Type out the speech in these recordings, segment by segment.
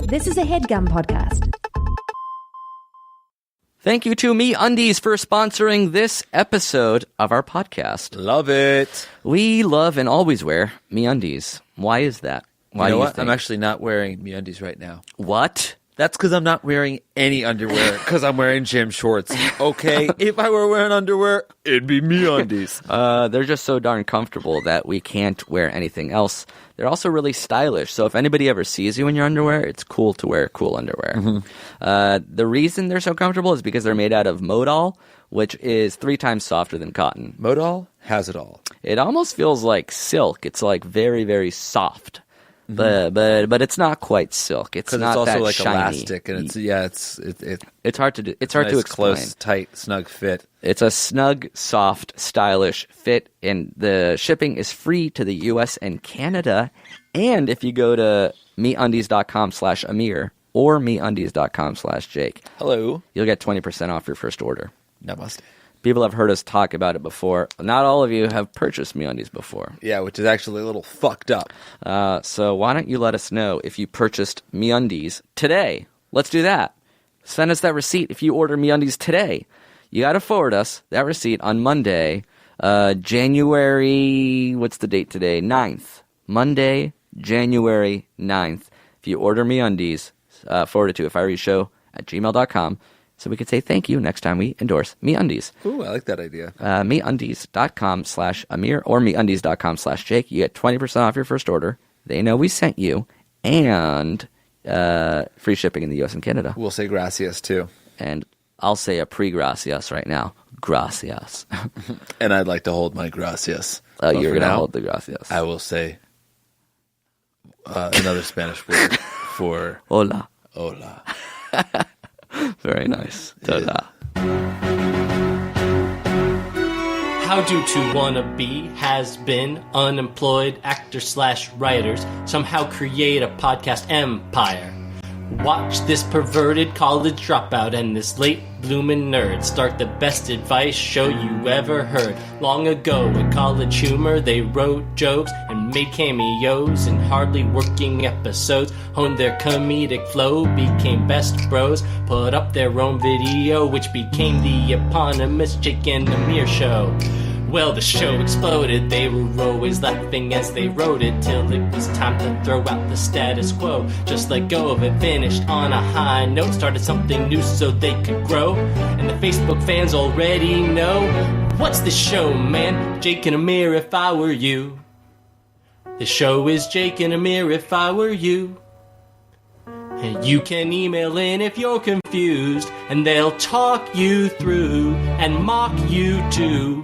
This is a HeadGum podcast. Thank you to MeUndies for sponsoring this episode of our podcast. Love it. We love and always wear MeUndies. Why is that? Why you know do you what? think? I'm actually not wearing MeUndies right now. What? That's because I'm not wearing any underwear because I'm wearing gym shorts. Okay, if I were wearing underwear, it'd be MeUndies. They're just so darn comfortable that we can't wear anything else. They're also really stylish. So if anybody ever sees you in your underwear, it's cool to wear cool underwear. Mm-hmm. The reason they're so comfortable is because they're made out of modal, which is 3 times softer than cotton. Modal has it all. It almost feels like silk. It's like very, very soft. Mm-hmm. But it's not quite silk. It's not also that like shiny. Elastic, and it's hard to do. It's hard nice, to explain. Close, tight, snug fit. It's a snug, soft, stylish fit, and the shipping is free to the U.S. and Canada. And if you go to MeUndies.com/Amir or MeUndies.com/Jake, hello, you'll get 20% off your first order. Namaste. People have heard us talk about it before. Not all of you have purchased MeUndies before. Yeah, which is actually a little fucked up. So why don't you let us know if you purchased MeUndies today? Let's do that. Send us that receipt if you order MeUndies today. You got to forward us that receipt on Monday, January, what's the date today? 9th. Monday, January 9th. If you order MeUndies, forward it to ifirewshow@gmail.com. So we could say thank you next time we endorse MeUndies. Ooh, I like that idea. MeUndies.com/Amir or MeUndies.com/Jake. You get 20% off your first order. They know we sent you. And free shipping in the U.S. and Canada. We'll say gracias, too. And I'll say a pre-gracias right now. Gracias. And I'd like to hold my gracias. You're going to hold the gracias. I will say another Spanish word for... Hola. Hola. Very nice. Ta-da. How do to wanna be, has been, unemployed actor/writers somehow create a podcast empire? Watch this perverted college dropout and this late bloomin' nerd start the best advice show you ever heard. Long ago in College Humor they wrote jokes and made cameos in hardly working episodes, honed their comedic flow, became best bros, put up their own video which became the eponymous Jake and Amir show. Well, the show exploded, they were always laughing as they wrote it, till it was time to throw out the status quo. Just let go of it, finished on a high note, started something new so they could grow. And the Facebook fans already know, what's the show, man? Jake and Amir if I were you. The show is Jake and Amir if I were you. And you can email in if you're confused, and they'll talk you through and mock you too.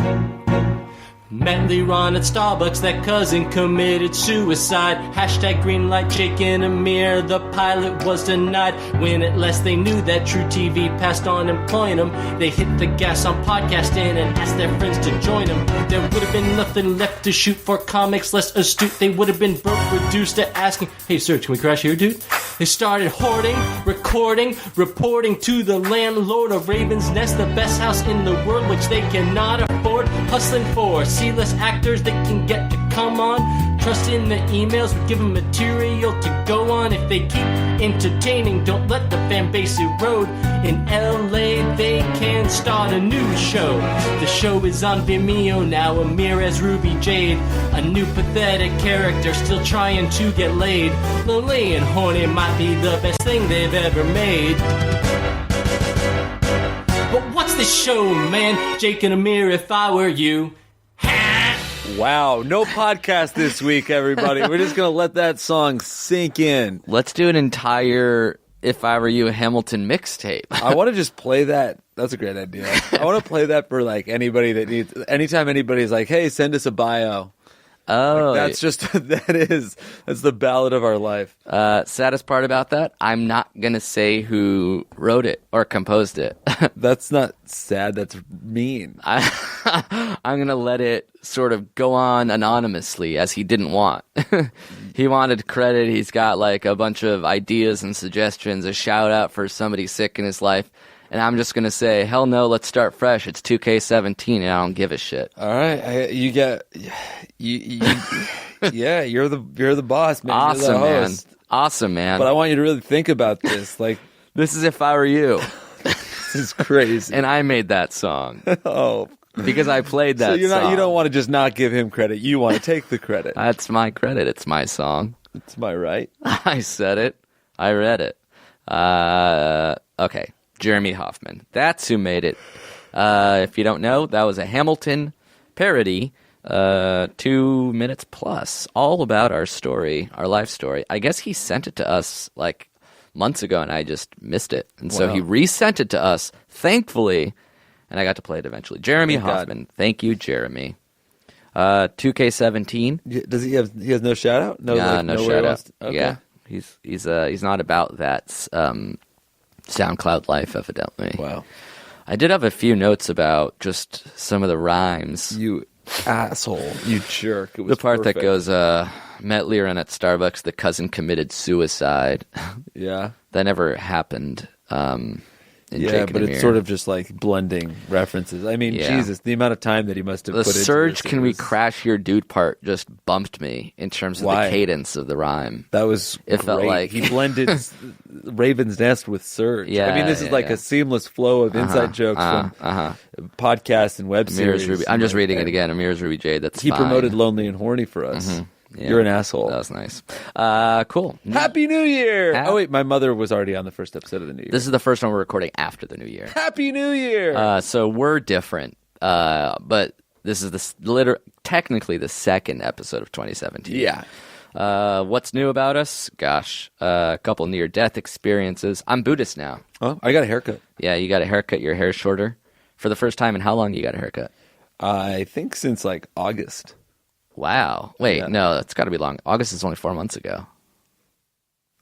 Met Leron at Starbucks, that cousin committed suicide. Hashtag greenlight Jake and Amir, the pilot was denied. When at last they knew that True TV passed on employing them, they hit the gas on podcasting and asked their friends to join them. There would have been nothing left to shoot for comics less astute. They would have been broke, reduced to asking, hey Serge, can we crash here, dude? They started hoarding, recording, reporting to the landlord of Raven's Nest, the best house in the world which they cannot afford. Hustling for C-list actors that can get to come on. Trust in the emails, we give them material to go on. If they keep entertaining, don't let the fan base erode. In LA, they can start a new show. The show is on Vimeo now, Amir as Ruby Jade. A new pathetic character still trying to get laid. Lonely and horny might be the best thing they've ever made. But what's the show, man? Jake and Amir if I were you. Wow, no podcast this week, everybody. We're just going to let that song sink in. Let's do an entire If I Were You Hamilton mixtape. I want to just play that. That's a great idea. I want to play that for like anybody that needs, anytime anybody's like, hey, send us a bio. Oh, like, that's the ballad of our life. Saddest part about that, I'm not going to say who wrote it or composed it. That's not sad. That's mean. I'm going to let it sort of go on anonymously as he didn't want. He wanted credit. He's got like a bunch of ideas and suggestions, a shout out for somebody sick in his life. And I'm just going to say, hell no, let's start fresh. It's 2K17 and I don't give a shit. All right. Yeah, you're the boss, man. Awesome, you're the host. Awesome, man. But I want you to really think about this. Like, this is If I Were You. this is crazy. And I made that song. Oh. Because I played that So song. you don't want to just not give him credit. You want to take the credit. That's my credit. It's my song. It's my right. I said it. I read it. Okay. Jeremy Hoffman. That's who made it. If you don't know, that was a Hamilton parody. 2 minutes plus, all about our story, our life story. I guess he sent it to us like months ago, and I just missed it. And so he resent it to us, thankfully, and I got to play it eventually. Jeremy Hoffman. Thank you, Jeremy. 2K17. Does he have? He has no shout out. No, no shout out. Okay. Yeah, he's not about that SoundCloud life, evidently. Wow. I did have a few notes about just some of the rhymes. You asshole. You jerk. It was The part perfect. that goes, met Liren at Starbucks, the cousin committed suicide. Yeah. That never happened in Yeah, Jake and but Amir. it's sort of just like blending references. I mean, Yeah. Jesus, the amount of time that he must have the put into surge this, can it we was- crash your dude part just bumped me in terms of Why? the cadence of the rhyme. That was It great. felt like- he blended Raven's Nest with Surge. Yeah, I mean, this is yeah, like yeah. a seamless flow of inside jokes from podcasts and web Amir's series. Ruby. I'm just Like, reading it again. Amir's Ruby J. That's He fine. promoted Lonely and Horny for us. Yeah. You're an asshole. That was nice. Cool. Happy New Year! Ha- Oh wait, my mother was already on the first episode of the New Year. This is the first one we're recording after the new year. Happy New Year! So we're different. But this is technically the second episode of 2017. yeah. What's new about us? Gosh, a couple near-death experiences. I'm Buddhist now. Oh, I got a haircut. Yeah, you got a haircut. Your hair's shorter for the first time in how long you got a haircut? I think since like August. Wow. Wait, Yeah. no, that's got to be long. August is only 4 months ago.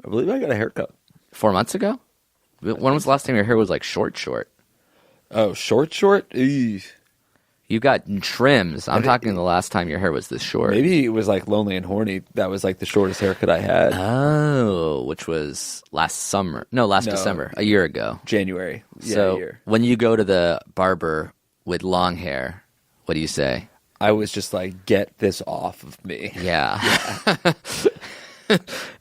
I believe I got a haircut. 4 months ago? When was the last time your hair was like short? Oh, short? Eesh. You got trims. I'm talking the last time your hair was this short. Maybe it was like Lonely and Horny. That was like the shortest haircut I had. Oh, which was last summer. No, last No. December, a year ago. January. Yeah, So a year. when you go to the barber with long hair, what do you say? I was just like, get this off of me. Yeah.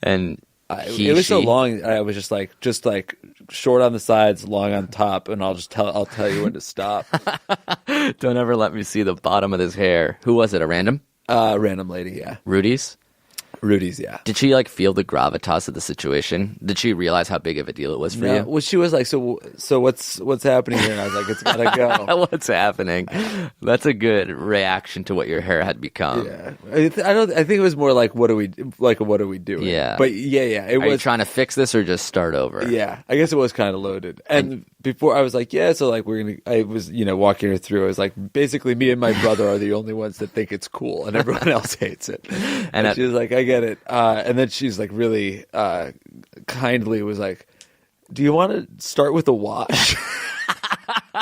And It was so long. I was just like short on the sides, long on top, and I'll tell you when to stop. Don't ever let me see the bottom of his hair. Who was it? A random? Random lady, yeah. Rudy's? Rudy's, yeah. Did she like feel the gravitas of the situation? Did she realize how big of a deal it was for No, you? well, she was like, so what's happening here? And I was like, it's gotta go. What's happening? That's a good reaction to what your hair had become. Yeah, I think it was more like, what are we doing? Yeah. but yeah, it Are you was. trying to fix this or just start over? Yeah, I guess it was kind of loaded. And before I was like, yeah, so like I was, walking her through. I was like, basically, me and my brother are the only ones that think it's cool, and everyone else hates it. And she was like, I get it. And then she's like, really kindly was like, do you want to start with a wash?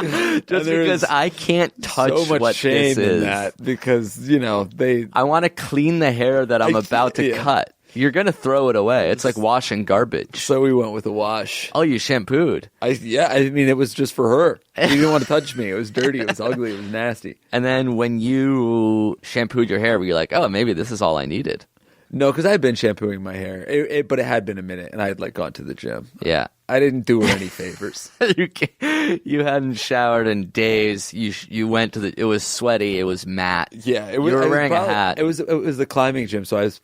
Just because I can't touch so much what shame this is. in that because they. I want to clean the hair that I'm about to yeah. cut. You're going to throw it away. It's like washing garbage. So we went with a wash. Oh, you shampooed. I mean, it was just for her. She didn't want to touch me. It was dirty. It was ugly. It was nasty. And then when you shampooed your hair, were you like, oh, maybe this is all I needed? No, because I had been shampooing my hair, but it had been a minute, and I had like gone to the gym. Yeah. I didn't do her any favors. You hadn't showered in days. You went to it was sweaty. It was matte. Yeah, you were wearing a hat. It was the climbing gym, so it was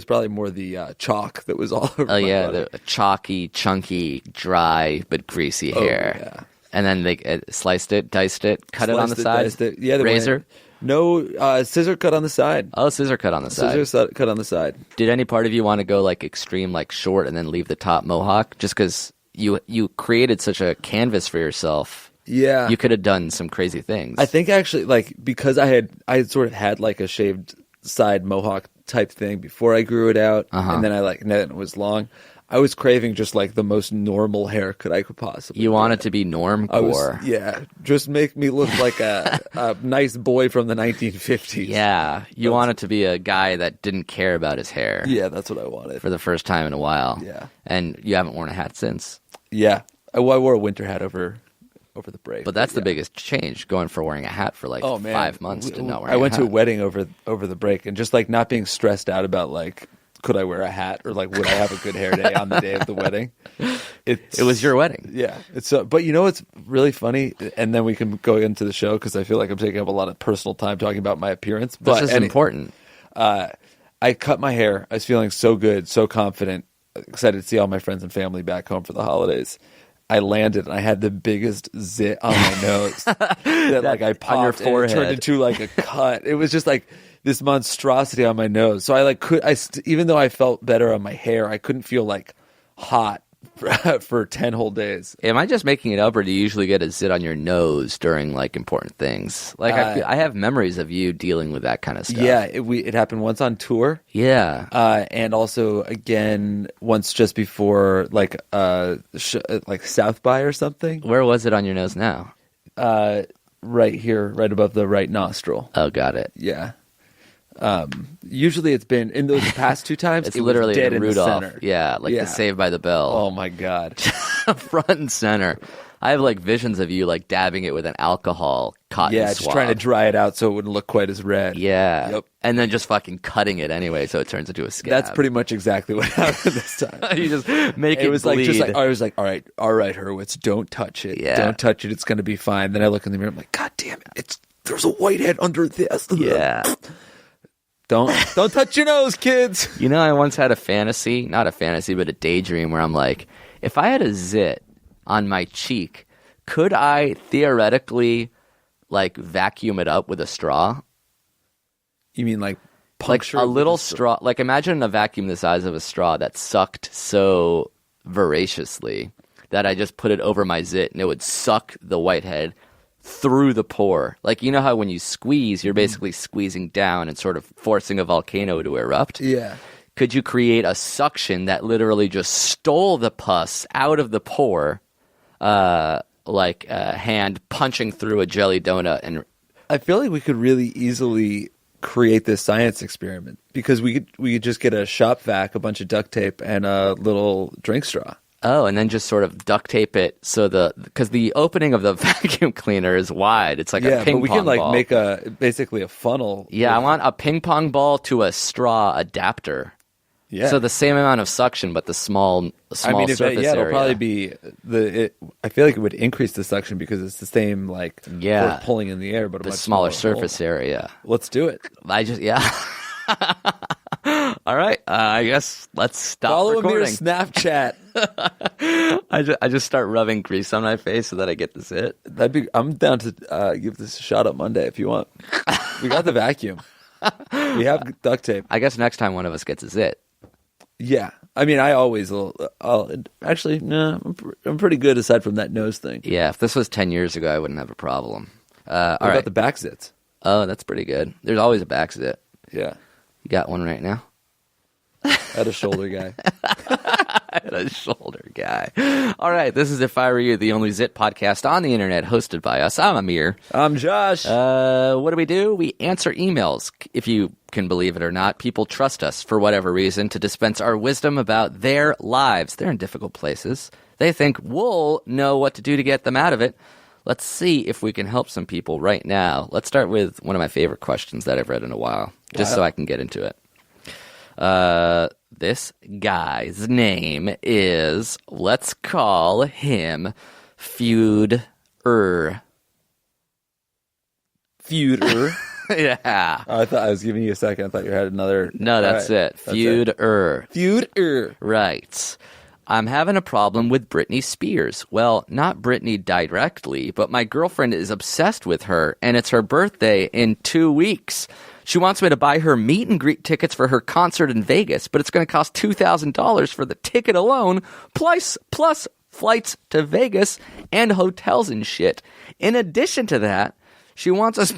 probably more the chalk that was all over. Oh my yeah, body. the chunky, chunky, dry but greasy hair. Yeah. And then they sliced it, diced it, cut it on the Sliced side. diced it. Yeah, they razor. went- No, scissor cut on the side. Oh, scissor cut on the side. Scissor cut on the side. Did any part of you want to go like extreme, like short, and then leave the top mohawk? Just because you created such a canvas for yourself. Yeah, You could have done some crazy things. I think actually, like, because I had sort of had like a shaved side mohawk type thing before I grew it out, and then then it was long. I was craving just like the most normal haircut I could possibly. you get. wanted to be I was, normcore. yeah, just make me look like a nice boy from the 1950s. Yeah, you wanted to be a guy that didn't care about his hair Yeah, that's what I wanted. for the first time in a while. Yeah. And you haven't worn a hat since. Yeah, I wore a winter hat over the break. But that's the biggest change, going for wearing a hat for like 5 months to not wearing I went a to a hat. wedding over the break, and just like not being stressed out about like could I wear a hat or like would I have a good hair day on the day of the wedding? It was your wedding. Yeah. But you know what's really funny? And then we can go into the show because I feel like I'm taking up a lot of personal time talking about my appearance. But this is important. I cut my hair. I was feeling so good, so confident, excited to see all my friends and family back home for the holidays. I landed and I had the biggest zit on my nose that like I popped on your forehead. And it turned into like a cut. It was just like this monstrosity on my nose. So I like even though I felt better on my hair, I couldn't feel like hot for 10 whole days. Am I just making it up, or do you usually get a zit on your nose during like important things? Like I have memories of you dealing with that kind of stuff. Yeah, it happened once on tour. Yeah, and also again once just before like South by or something. Where was it on your nose now? Right here, right above the right nostril. Oh, got it. Yeah. Usually it's been in those past 2 times. It's it literally was dead in in Rudolph. the center. Yeah, like the Saved by the Bell. Oh my God. Front and center. I have like visions of you like dabbing it with an alcohol cotton swab. Just trying to dry it out so it wouldn't look quite as red. Yeah. Yep. And then just fucking cutting it anyway so it turns into a scab. That's pretty much exactly what happened this time. You just make it was bleed. like just like I was like, all right, Hurwitz, don't touch it. Yeah. Don't touch it. It's gonna be fine. Then I look in the mirror. I'm like, God damn it! There's a whitehead under this. Yeah. Don't touch your nose, kids. You know, I once had not a fantasy, but a daydream where I'm like, if I had a zit on my cheek, could I theoretically like vacuum it up with a straw? You mean like puncture? Like a little straw? Like imagine a vacuum the size of a straw that sucked so voraciously that I just put it over my zit and it would suck the whitehead through the pore. Like, you know how when you squeeze, you're basically squeezing down and sort of forcing a volcano to erupt? Yeah. Could you create a suction that literally just stole the pus out of the pore, like a hand punching through a jelly donut? And I feel like we could really easily create this science experiment because we could just get a shop vac, a bunch of duct tape, and a little drink straw. Oh, and then just sort of duct tape it so because the opening of the vacuum cleaner is wide. It's like a ping pong ball. Yeah, but we can like make basically a funnel. Yeah, I want a ping pong ball to a straw adapter. Yeah. So the same amount of suction, but the small surface area. It'll probably be I feel like it would increase the suction because it's the same like force pulling in the air, but the a much smaller surface area. Let's do it. All right, I guess let's stop Follow recording. Amir's Snapchat. I just start rubbing grease on my face so that I get this hit. I'm down to give this a shot up Monday if you want. We got the vacuum. We have duct tape. I guess next time one of us gets a zit. Yeah. I mean, I always will. Actually, no, I'm pretty good aside from that nose thing. Yeah, if this was 10 years ago, I wouldn't have a problem. What about the back zits? Oh, that's pretty good. There's always a back zit. Yeah. You got one right now? At a shoulder guy. At a shoulder guy. All right, this is If I Were You, the only Zit podcast on the internet, hosted by us. I'm Amir. I'm Josh. What do? We answer emails. If you can believe it or not, people trust us for whatever reason to dispense our wisdom about their lives. They're in difficult places. They think we'll know what to do to get them out of it. Let's see if we can help some people right now. Let's start with one of my favorite questions that I've read in a while, just so I can get into it. This guy's name is, let's call him Feud. Feuder. Yeah. I thought I was giving you a second. I thought you had another. No, that's it. Feuder. Feuder. Right. I'm having a problem with Britney Spears. Well, not Britney directly, but my girlfriend is obsessed with her, and it's her birthday in 2 weeks. She wants me to buy her meet and greet tickets for her concert in Vegas, but it's going to cost $2,000 for the ticket alone, plus flights to Vegas and hotels and shit. In addition to that, she wants us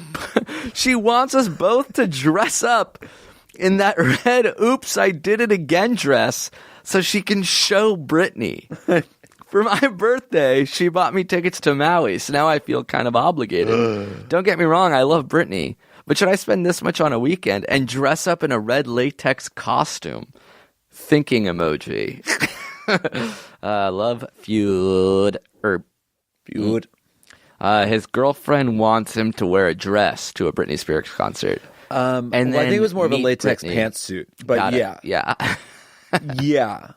both to dress up in that red "Oops, I Did It Again" dress so she can show Britney. For my birthday, she bought me tickets to Maui, so now I feel kind of obligated. Don't get me wrong, I love Britney, but should I spend this much on a weekend and dress up in a red latex costume? Thinking emoji. Love Feud. Feud. His girlfriend wants him to wear a dress to a Britney Spears concert. And I think it was more of a meet latex Britney. pantsuit. But Got it. yeah. Yeah. Yeah.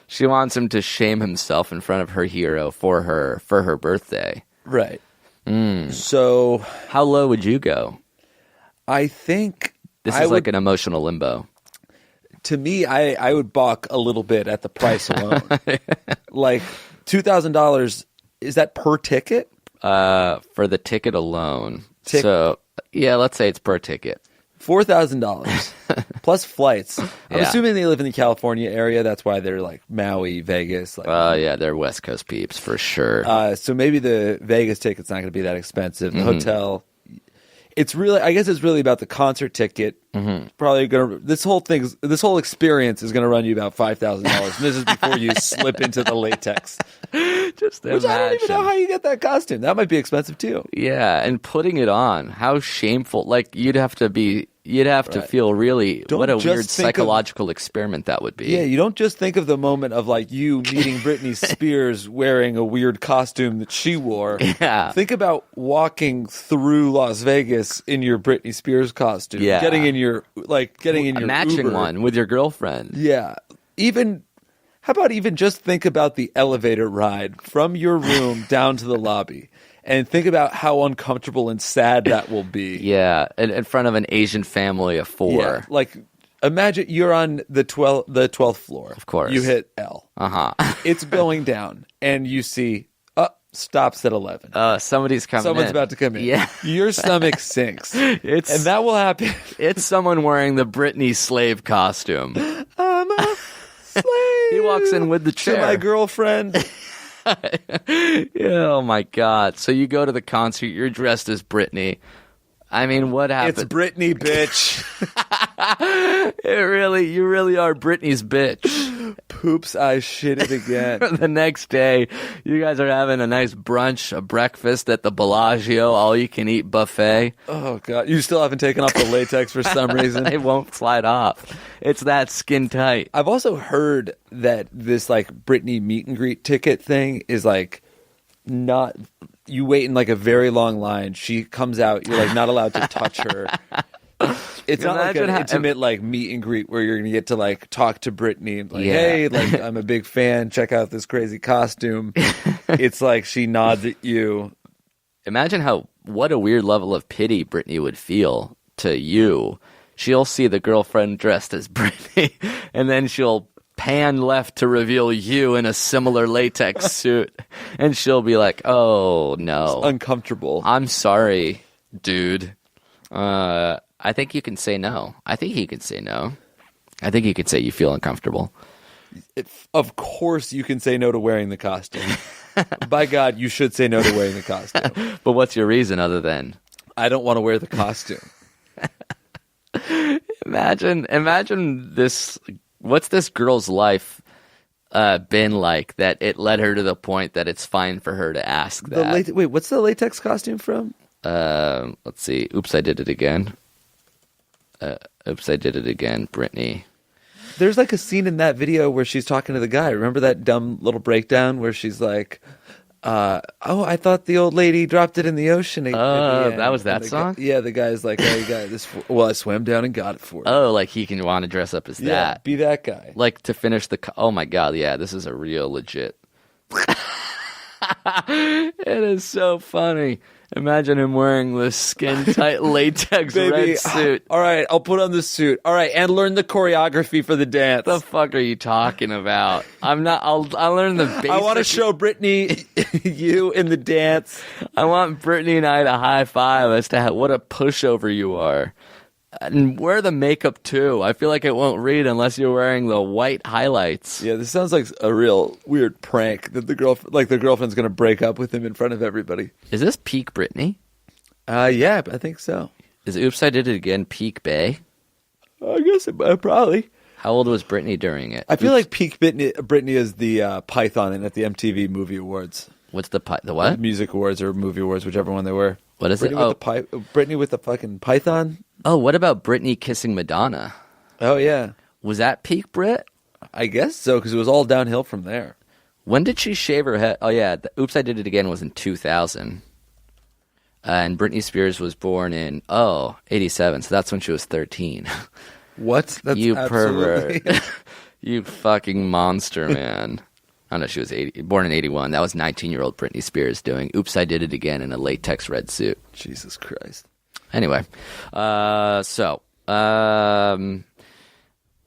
She wants him to shame himself in front of her hero for her birthday. Right. So How low would you go? I think This is like an emotional limbo. to me, I would balk a little bit at the price alone. Like $2,000, is that per ticket? For the ticket alone. So, yeah, let's say it's per ticket. $4,000 plus flights. I'm Yeah. assuming they live in the California area. That's why they're like Maui, Vegas. Like, Yeah, they're West Coast peeps for sure. so maybe the Vegas ticket's not going to be that expensive. The hotel, it's really, I guess it's really about the concert ticket. Probably gonna this whole experience is gonna run you about $5,000. And this is before you slip into the latex. Just Which I don't even know how you get that costume. That might be expensive too. Yeah, and putting it on, how shameful. Like, you'd have to feel really, Don't what a just weird think of- psychological experiment that would be. Yeah, you don't just think of the moment of like you meeting Britney Spears wearing a weird costume that she wore. Yeah. Think about walking through Las Vegas in your Britney Spears costume. Yeah. Getting in your A matching Uber. one with your girlfriend. Yeah. How about even just think about the elevator ride from your room down to the lobby and think about how uncomfortable and sad that will be. Yeah, in front of an Asian family of four. Yeah. Like, imagine you're on the 12th floor. Of course. You hit L. It's going down and you see, stops at 11. Somebody's coming Someone's in. about to come in. Yeah. Your stomach sinks. And It's that will happen. it's someone wearing the Britney slave costume. I'm a slave. He walks in with the To chair. my girlfriend. Yeah, oh my God. So you go to the concert, you're dressed as Britney. I mean, what happened? It's Britney, bitch. You really are Britney's bitch. Poops, I shit it again. The next day, you guys are having a nice brunch, a breakfast at the Bellagio, all you can eat buffet. Oh, God. You still haven't taken off the latex for some reason. It won't slide off. It's that skin tight. I've also heard that this, like, Britney meet and greet ticket thing is, like, not... You wait in, like, a very long line. She comes out. You're, like, not allowed to touch her. It's not like an intimate, like, meet and greet where you're going to get to, like, talk to Britney. And like, Yeah. hey, like, I'm a big fan. Check out this crazy costume. It's like she nods at you. Imagine what a weird level of pity Britney would feel to you. She'll see the girlfriend dressed as Britney, and then she'll pan left to reveal you in a similar latex suit, and she'll be like, "Oh no, It's uncomfortable. I'm sorry, dude. I think you can say no. I think he can say no. I think he could say you feel uncomfortable." Of course you can say no to wearing the costume. By God, you should say no to wearing the costume. But what's your reason other than I don't want to wear the costume. imagine this? What's this girl's life been like that it led her to the point that it's fine for her to ask that? Wait, what's the latex costume from? Let's see. Oops, I did it again. Oops, I did it again. Britney. There's like a scene in that video where she's talking to the guy. Remember that dumb little breakdown where she's like, I thought the old lady dropped it in the ocean. That was that And song? Yeah, the guy's like, oh, you got this. Well, I swam down and got it for you. Oh, like he can want to dress up as yeah, that. be that guy. Like to finish oh my God, yeah, this is a real legit. It is so funny. Imagine him wearing this skin tight latex red suit. All right, I'll put on the suit. All right, and learn the choreography for the dance. What the fuck are you talking about? I'll learn the basics. I want to show Britney you in the dance. I want Britney and I to high five as to what a pushover you are. And wear the makeup too. I feel like it won't read unless you're wearing the white highlights. Yeah, this sounds like a real weird prank that the girlfriend's going to break up with him in front of everybody. Is this peak Britney? Yeah, I think so. Is Oops, I Did It Again peak Bay? I guess probably. How old was Britney during it? I feel like peak Britney is the Python at the MTV Movie Awards. What's the what? Music Awards or Movie Awards, whichever one they were. What is Britney it? Britney with the fucking python. Oh, what about Britney kissing Madonna? Oh, yeah. Was that peak Brit? I guess so, because it was all downhill from there. When did she shave her head? Oh, yeah. The Oops, I Did It Again was in 2000. And Britney Spears was born in 87, so that's when she was 13. What? That's You absolutely... pervert. You fucking monster, man. Oh no, she was born in 81. That was 19-year-old Britney Spears doing "Oops, I Did It Again" in a latex red suit. Jesus Christ. Anyway,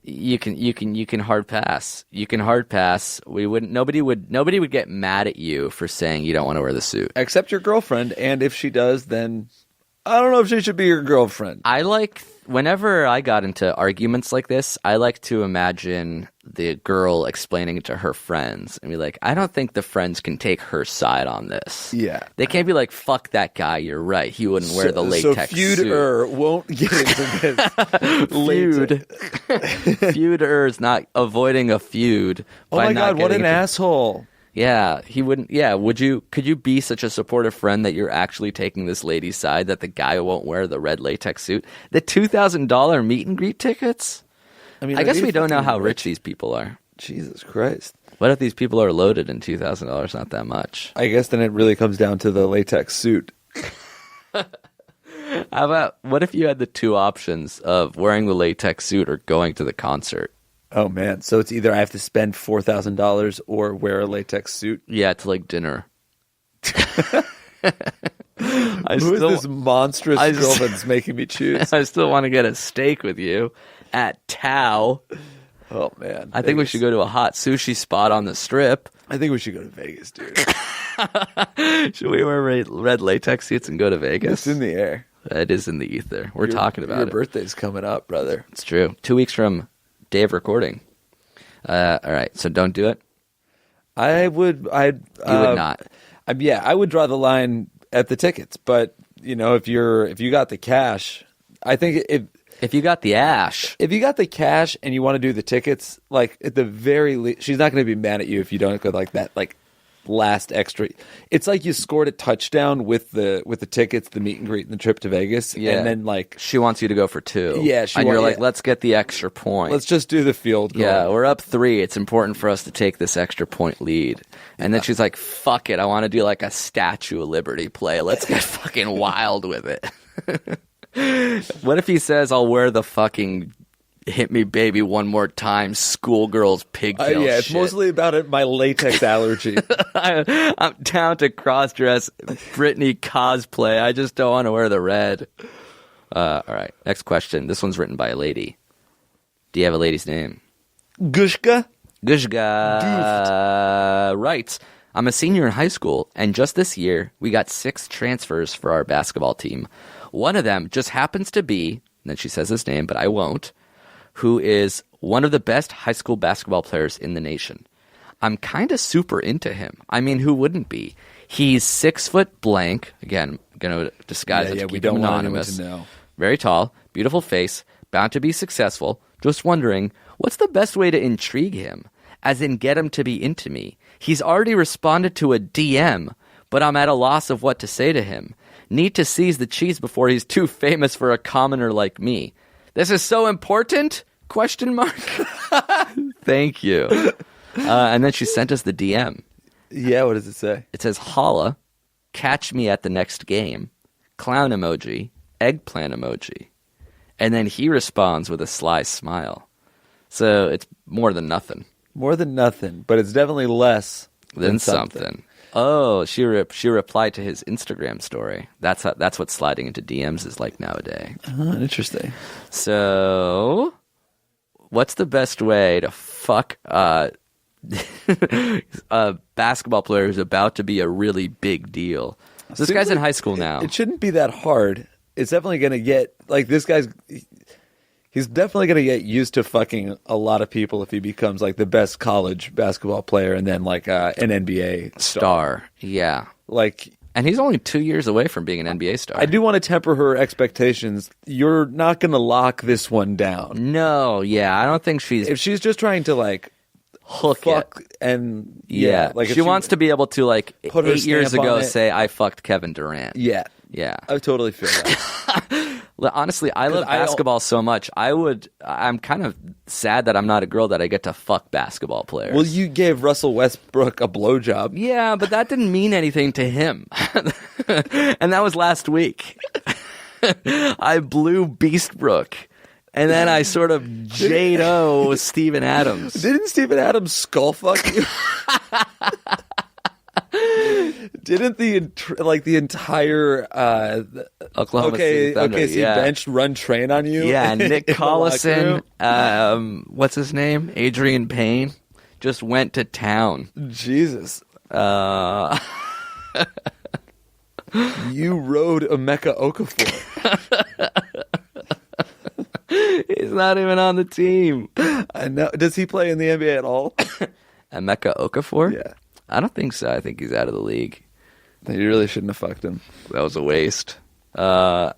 you can hard pass. You can hard pass. Nobody would get mad at you for saying you don't want to wear the suit. Except your girlfriend, and if she does, then I don't know if she should be your girlfriend. Whenever I got into arguments like this, I like to imagine the girl explaining it to her friends and be like, I don't think the friends can take her side on this. Yeah. They can't be like, fuck that guy, you're right. He wouldn't wear the latex suit. So Feud won't get into this. Feud is not avoiding a feud. Oh my God, what an asshole. Yeah, he wouldn't. Yeah, could you be such a supportive friend that you're actually taking this lady's side that the guy won't wear the red latex suit? The $2,000 meet and greet tickets? I mean, I guess we don't know how rich these people are. Jesus Christ. What if these people are loaded and $2,000 not that much? I guess then it really comes down to the latex suit. How about, what if you had the two options of wearing the latex suit or going to the concert? Oh, man. So it's either I have to spend $4,000 or wear a latex suit? Yeah, to like dinner. Who is this monstrous girl that's making me choose? I still want to get a steak with you at Tao. Oh, man. I think we should go to a hot sushi spot on the Strip. I think we should go to Vegas, dude. Should we wear red latex suits and go to Vegas? It's in the air. It is in the ether. We're talking about it. Your birthday's coming up, brother. It's true. 2 weeks from day of recording. All right, so don't do it. You would not. I would draw the line at the tickets, but if you got the cash, I think if you got the ash, if you got the cash and you want to do the tickets, like at the very least, she's not going to be mad at you if you don't go like that, like last extra. It's like you scored a touchdown with the tickets, the meet and greet, and the trip to Vegas, and then like she wants you to go for 2. Yeah, you're like, let's get the extra point. Let's just do the field goal. Yeah, we're up 3. It's important for us to take this extra point lead. And then she's like, fuck it, I want to do like a Statue of Liberty play. Let's get fucking wild with it. What if he says, I'll wear the fucking hit me baby one more time schoolgirl's pigtail yeah, it's shit. mostly about my latex allergy. I'm down to cross-dress Britney cosplay. I just don't want to wear the red. All right, next question. This one's written by a lady. Do you have a lady's name? Googa writes, I'm a senior in high school, and just this year, we got 6 transfers for our basketball team. One of them just happens to be, and then she says his name, but I won't, who is one of the best high school basketball players in the nation. I'm kind of super into him. I mean, who wouldn't be? He's 6 foot blank. Again, I'm going to disguise it to keep him anonymous. Want anyone to know. Very tall, beautiful face, bound to be successful. Just wondering, what's the best way to intrigue him? As in get him to be into me. He's already responded to a DM, but I'm at a loss of what to say to him. Need to seize the cheese before he's too famous for a commoner like me. This is so important? ? Thank you. And then she sent us the DM. Yeah, what does it say? It says, holla, catch me at the next game, clown emoji, eggplant emoji. And then he responds with a sly smile. So it's more than nothing. More than nothing, but it's definitely less than something. Oh, she replied to his Instagram story. That's what sliding into DMs is like nowadays. Interesting. So, what's the best way to fuck a basketball player who's about to be a really big deal? So this guy's in high school now. It shouldn't be that hard. It's definitely going to get, like, this guy's... He's definitely going to get used to fucking a lot of people if he becomes like the best college basketball player and then like an NBA star. Yeah. Like, and he's only 2 years away from being an NBA star. I do want to temper her expectations. You're not going to lock this one down. No, yeah. I don't think she's... If she's just trying to like hook fuck it. And like she wants to be able to like 8 years ago say I fucked Kevin Durant. Yeah. Yeah. I totally feel that. Honestly, I love basketball so much. I'm kind of sad that I'm not a girl that I get to fuck basketball players. Well, you gave Russell Westbrook a blowjob. Yeah, but that didn't mean anything to him. And that was last week. I blew Beastbrook. And then I sort of J-O Steven Adams. Didn't Steven Adams skull fuck you? Didn't the entire Oklahoma City Thunder, bench run train on you? Yeah, Nick Collison, what's his name? Adrian Payne just went to town. Jesus. You rode Emeka Okafor. He's not even on the team. I know. Does he play in the NBA at all? Emeka Okafor? Yeah. I don't think so. I think he's out of the league. You really shouldn't have fucked him. That was a waste. Jeez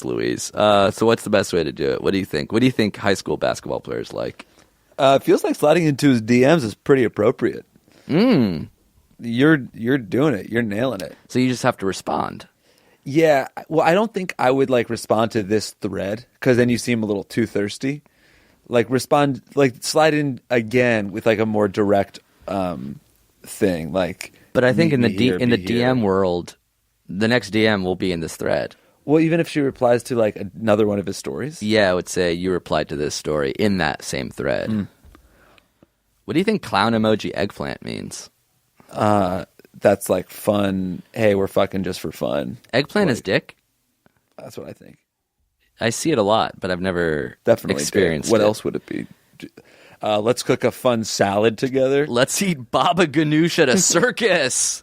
Louise. So what's the best way to do it? What do you think? What do you think high school basketball players like? It feels like sliding into his DMs is pretty appropriate. You're doing it. You're nailing it. So you just have to respond. Yeah. Well, I don't think I would respond to this thread because then you seem a little too thirsty. Respond, slide in again with a more direct thing. But I think in the DM world, the next DM will be in this thread. Well, even if she replies to another one of his stories? Yeah, I would say you replied to this story in that same thread. What do you think clown emoji eggplant means? That's fun. Hey, we're fucking just for fun. Eggplant is dick? That's what I think. I see it a lot, but I've never Definitely experienced dick. What it. else would it be? Let's cook a fun salad together. Let's eat baba ganoush at a circus.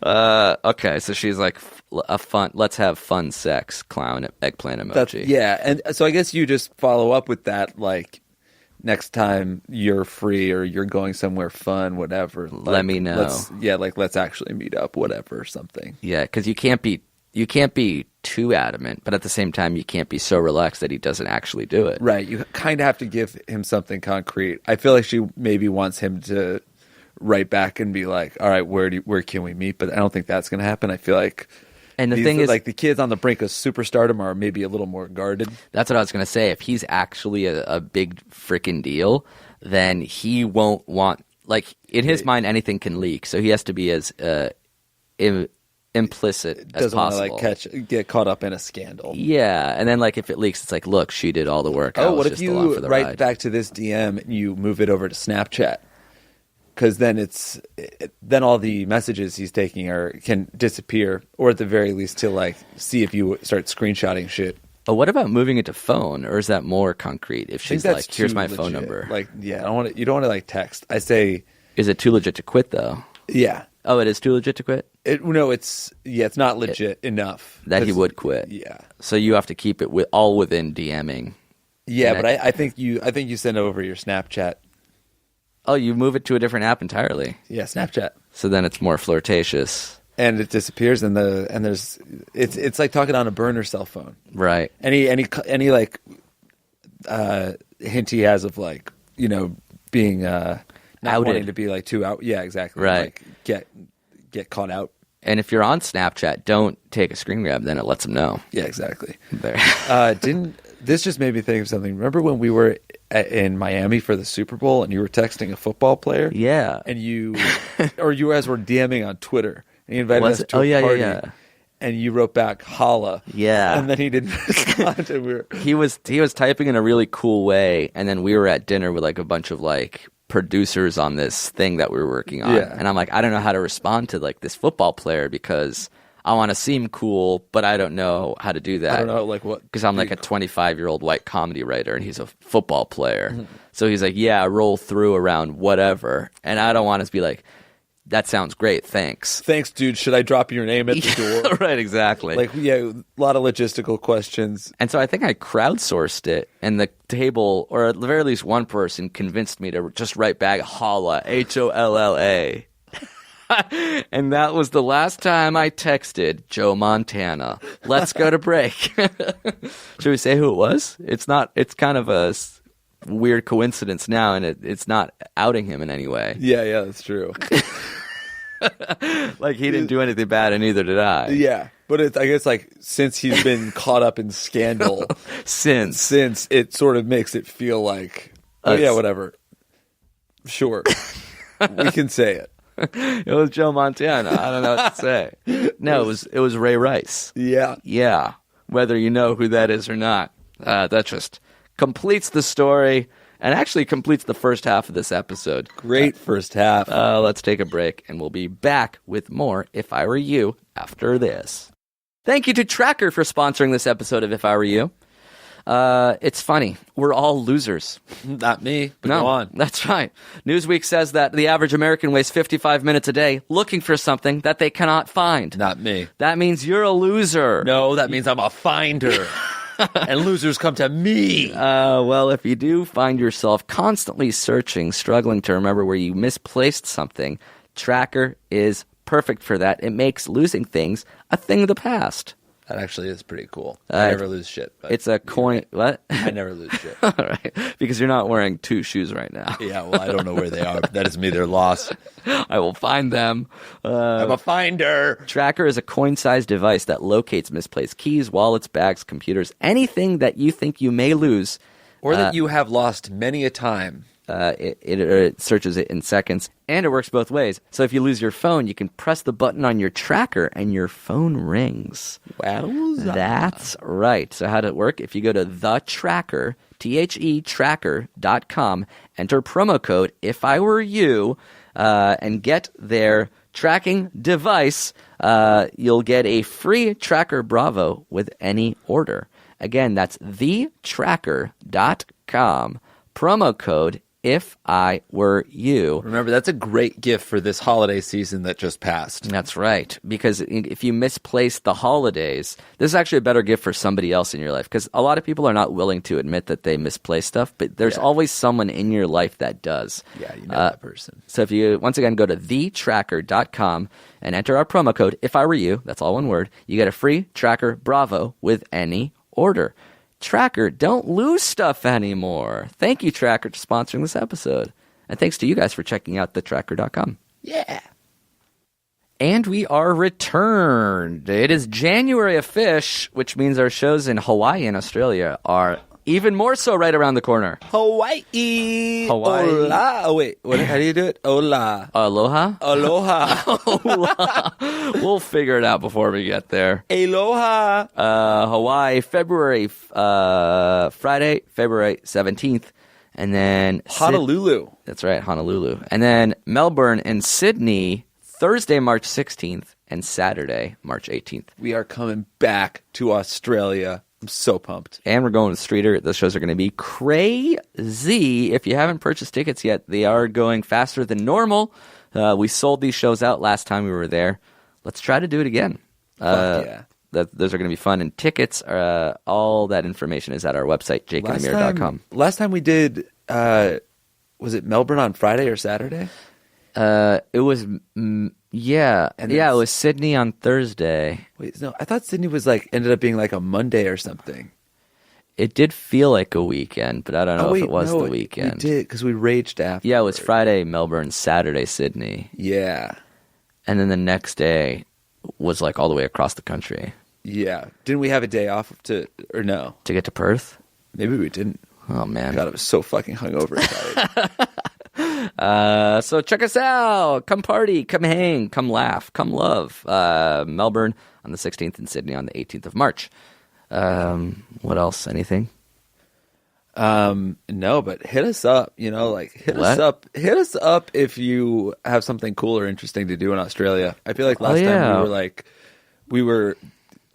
Okay, so she's let's have fun sex, clown eggplant emoji. And so I guess you just follow up with that, next time you're free or you're going somewhere fun, whatever. Let me know. Let's actually meet up, whatever, something. Yeah, because you can't be too adamant, but at the same time, you can't be so relaxed that he doesn't actually do it. Right. You kind of have to give him something concrete. I feel like she maybe wants him to write back and be like, all right, where can we meet? But I don't think that's going to happen. I feel like and the thing is, the kids on the brink of superstardom are maybe a little more guarded. That's what I was going to say. If he's actually a big freaking deal, then he won't want, in his mind, anything can leak. So he has to be as implicit as possible. Doesn't want to get caught up in a scandal. Yeah, and then if it leaks, it's look, she did all the work. Oh, what if you write back to this DM and you move it over to Snapchat? Because then then all the messages he's taking can disappear, or at the very least he'll see if you start screenshotting shit. Oh, what about moving it to phone, or is that more concrete? If she's here's my phone number. You don't want to text. I say, is it too legit to quit though? Yeah. Oh, it is too legit to quit? It's not legit enough that he would quit. Yeah. So you have to keep it all within DMing. Yeah, but I think you send over your Snapchat. Oh, you move it to a different app entirely. Yeah, Snapchat. So then it's more flirtatious. And it disappears it's like talking on a burner cell phone. Right. Any hint he has of being not outed. Wanting to be too out. Yeah, exactly. Right. Get caught out. And if you're on Snapchat, don't take a screen grab. Then it lets them know. Yeah, exactly. There. This just made me think of something. Remember when we were in Miami for the Super Bowl and you were texting a football player? Yeah. And you guys were DMing on Twitter and he invited us to a party. Yeah. And you wrote back, holla. Yeah. And then he didn't respond. And he was typing in a really cool way. And then we were at dinner with a bunch of producers on this thing that we were working on. Yeah. And I'm I don't know how to respond to this football player because I want to seem cool, but I don't know how to do that. I don't know what. Because I'm a 25-year-old white comedy writer and he's a football player. Mm-hmm. So he's yeah, roll through around whatever. And I don't want to be that sounds great, thanks. Thanks, dude. Should I drop your name at the door? Right, exactly. A lot of logistical questions. And so I think I crowdsourced it, and the table, or at the very least one person, convinced me to just write back, holla, Holla. And that was the last time I texted Joe Montana. Let's go to break. Should we say who it was? It's kind of a weird coincidence now, and it's not outing him in any way. Yeah, that's true. Like he didn't do anything bad, and neither did I. Yeah. But I guess like since he's been caught up in scandal, since it sort of makes it feel like, oh yeah, whatever. Sure. We can say it. It was Joe Montana. I don't know what to say. No, it was Ray Rice. Yeah. Yeah. Whether you know who that is or not. That just completes the story and actually completes the first half of this episode. Great first half. Let's take a break, and we'll be back with more If I Were You after this. Thank you to TrackR for sponsoring this episode of If I Were You. It's funny. We're all losers. Not me, but no, go on. That's right. Newsweek says that the average American wastes 55 minutes a day looking for something that they cannot find. Not me. That means you're a loser. No, that means I'm a finder. And losers come to me. Well, if you do find yourself constantly searching, struggling to remember where you misplaced something, TrackR is perfect for that. It makes losing things a thing of the past. That actually is pretty cool. I never lose shit. It's a coin. What? I never lose shit. All right. Because you're not wearing two shoes right now. Yeah, well, I don't know where they are. But that doesn't mean they're lost. I will find them. I'm a finder. TrackR is a coin-sized device that locates misplaced keys, wallets, bags, computers, anything that you think you may lose. Or that you have lost many a time. It searches it in seconds, and it works both ways. So if you lose your phone, you can press the button on your TrackR, and your phone rings. Wow. That's right. So how does it work? If you go to the TrackR, TheTracker.com, enter promo code If I Were You, and get their tracking device, you'll get a free TrackR Bravo with any order. Again, that's thetracker.com, promo code If I Were You. Remember, that's a great gift for this holiday season that just passed. That's right. Because if you misplace the holidays, this is actually a better gift for somebody else in your life. Because a lot of people are not willing to admit that they misplace stuff, but there's always someone in your life that does. Yeah, you know that person. So if you, once again, go to thetracker.com and enter our promo code If I Were You, that's all one word, you get a free TrackR Bravo with any order. TrackR, don't lose stuff anymore. Thank you, TrackR, for sponsoring this episode. And thanks to you guys for checking out thetracker.com. Yeah. And we are returned. It is January of Fish, which means our shows in Hawaii and Australia are even more so right around the corner. Hawaii. Hola. Oh, wait. How do you do it? Hola. Aloha? Aloha. We'll figure it out before we get there. Aloha. Hawaii, Friday, February 17th. And then Honolulu. That's right, Honolulu. And then Melbourne and Sydney, Thursday, March 16th, and Saturday, March 18th. We are coming back to Australia. I'm so pumped. And we're going to Streeter. The shows are going to be crazy. If you haven't purchased tickets yet, they are going faster than normal. We sold these shows out last time we were there. Let's try to do it again. Yeah. Those are going to be fun. And tickets, all that information is at our website, jakeandamir.com. Last time we did, was it Melbourne on Friday or Saturday? It was, it was Sydney on Thursday. Wait, no, I thought Sydney was ended up being like a Monday or something. It did feel like a weekend, but I don't know if it was the weekend. It did, because we raged after. Yeah, it was Friday, Melbourne, Saturday, Sydney. Yeah. And then the next day was all the way across the country. Yeah. Didn't we have a day off or no? To get to Perth? Maybe we didn't. Oh, man. God, I was so fucking hungover and tired. So check us out. Come party, come hang, come laugh, come love. Melbourne on the 16th and Sydney on the 18th of March. What else? Anything? No, but hit us up, hit us up if you have something cool or interesting to do in Australia. I feel like last time we were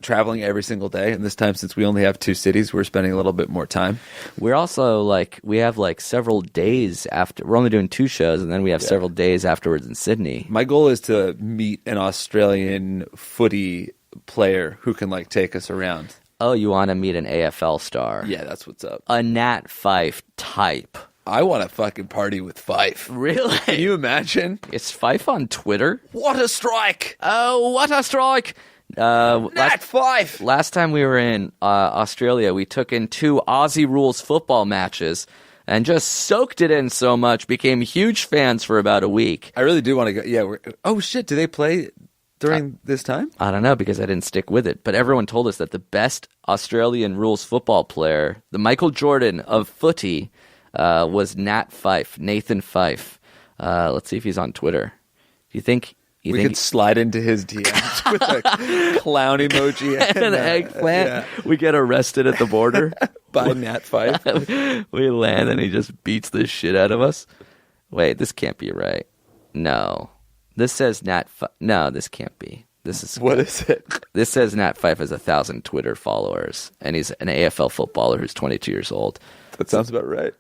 traveling every single day, and this time, since we only have two cities, we're spending a little bit more time. We're also we have several days after. We're only doing two shows, and then we have several days afterwards in Sydney. My goal is to meet an Australian footy player who can take us around. Oh, you want to meet an AFL star? Yeah, that's what's up. A Nat Fife type. I want to fucking party with Fife. Really? Can you imagine? Is Fife on Twitter? What a strike! Oh, what a strike! Nat Fife! Last time we were in Australia, we took in two Aussie rules football matches. and just soaked it in so much, became huge fans for about a week. I really do want to go. Yeah. Oh, shit. Do they play during this time? I don't know because I didn't stick with it. But everyone told us that the best Australian rules football player, the Michael Jordan of footy, was Nathan Fife. Let's see if he's on Twitter. Do you think... We could slide into his DMs with a clown emoji and an eggplant. Yeah. We get arrested at the border by Nat Fife. We land and he just beats the shit out of us. Wait, this can't be right. No, this says No, this can't be. What is it? This says Nat Fife has 1,000 Twitter followers, and he's an AFL footballer who's 22 years old. That sounds about right.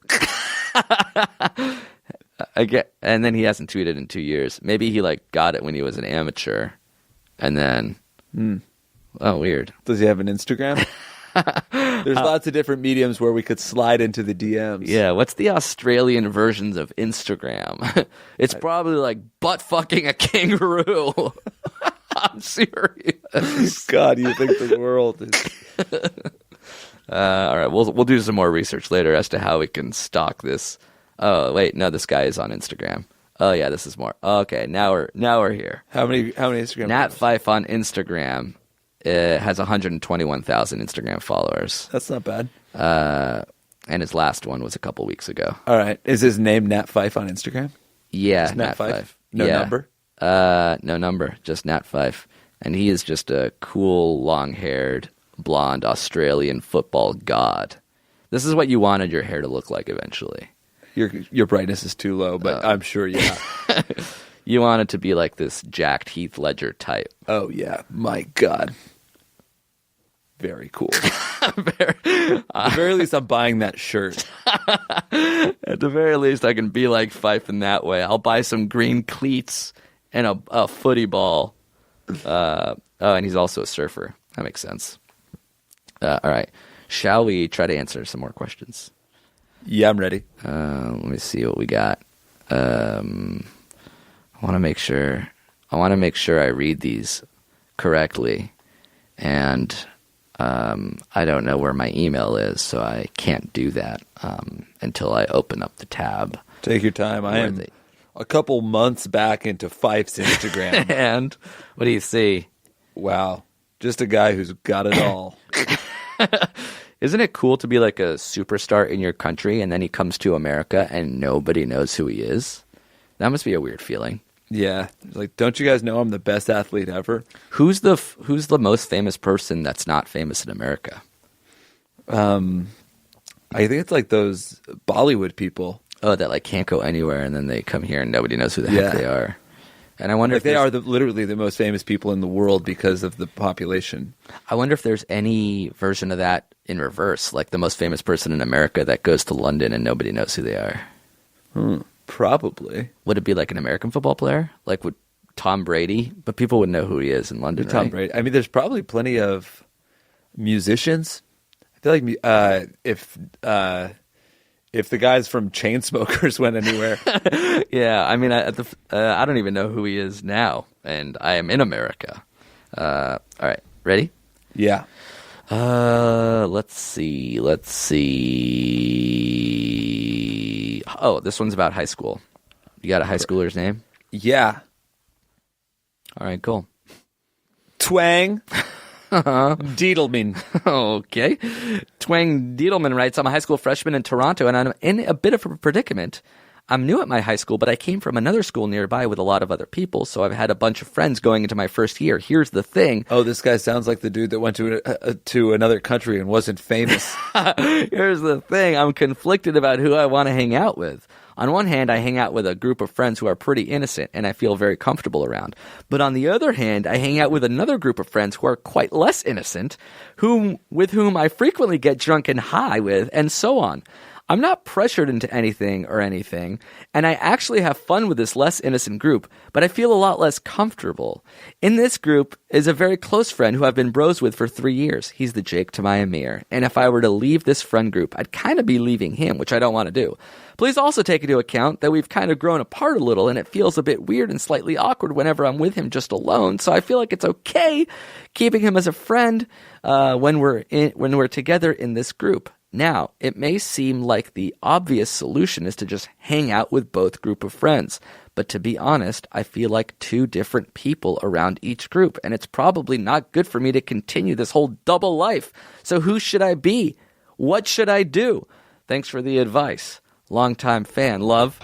And then he hasn't tweeted in 2 years. Maybe he got it when he was an amateur, and then oh, weird. Does he have an Instagram? There's lots of different mediums where we could slide into the DMs. Yeah, what's the Australian versions of Instagram? It's probably butt fucking a kangaroo. I'm serious. God, you think the world is? All right, we'll do some more research later as to how we can stalk this. Oh, wait, no, this guy is on Instagram. Oh, yeah, this is more. Okay, now we're here. How many Instagram Nat Fife on Instagram has 121,000 Instagram followers. That's not bad. And his last one was a couple weeks ago. All right. Is his name Nat Fife on Instagram? Yeah, Nat Fife. No number? No number, just Nat Fife. And he is just a cool, long-haired, blonde Australian football god. This is what you wanted your hair to look like eventually. Your brightness is too low, but I'm sure, yeah. You want it to be like this jacked Heath Ledger type. Oh, yeah. My God. Very cool. At the very least, I'm buying that shirt. At the very least, I can be like Fife in that way. I'll buy some green cleats and a footy ball. And he's also a surfer. That makes sense. All right. Shall we try to answer some more questions? Yeah, I'm ready. Let me see what we got. I want to make sure I read these correctly, and I don't know where my email is, so I can't do that until I open up the tab. Take your time. I am a couple months back into Fife's Instagram. And what do you see? Wow, just a guy who's got it all. Isn't it cool to be like a superstar in your country and then he comes to America and nobody knows who he is? That must be a weird feeling. Yeah. Don't you guys know I'm the best athlete ever? Who's the most famous person that's not famous in America? I think it's those Bollywood people. Oh, that can't go anywhere and then they come here and nobody knows who the heck they are. And I wonder if they are literally the most famous people in the world because of the population. I wonder if there's any version of that in reverse, like the most famous person in America that goes to London and nobody knows who they are. Probably. Would it be like an American football player? Like would Tom Brady? But people would know who he is in London, Tom right? Brady. I mean, there's probably plenty of musicians. I feel like if the guys from Chainsmokers went anywhere. Yeah, I mean, I don't even know who he is now, and I am in America. All right, ready? Yeah. Let's see. Oh, this one's about high school. You got a high schooler's name? Yeah. All right, cool. Twang Needleman. Okay. Twang Needleman writes, I'm a high school freshman in Toronto, and I'm in a bit of a predicament. I'm new at my high school, but I came from another school nearby with a lot of other people, so I've had a bunch of friends going into my first year. Here's the thing. Oh, this guy sounds like the dude that went to another country and wasn't famous. Here's the thing. I'm conflicted about who I want to hang out with. On one hand, I hang out with a group of friends who are pretty innocent and I feel very comfortable around. But on the other hand, I hang out with another group of friends who are quite less innocent, with whom I frequently get drunk and high with, and so on. I'm not pressured into anything, and I actually have fun with this less innocent group, but I feel a lot less comfortable. In this group is a very close friend who I've been bros with for 3 years. He's the Jake to my Amir, and if I were to leave this friend group, I'd kind of be leaving him, which I don't want to do. Please also take into account that we've kind of grown apart a little, and it feels a bit weird and slightly awkward whenever I'm with him just alone, so I feel like it's okay keeping him as a friend when we're together in this group. Now, it may seem like the obvious solution is to just hang out with both group of friends. But to be honest, I feel like two different people around each group, and it's probably not good for me to continue this whole double life. So who should I be? What should I do? Thanks for the advice. Longtime fan, love.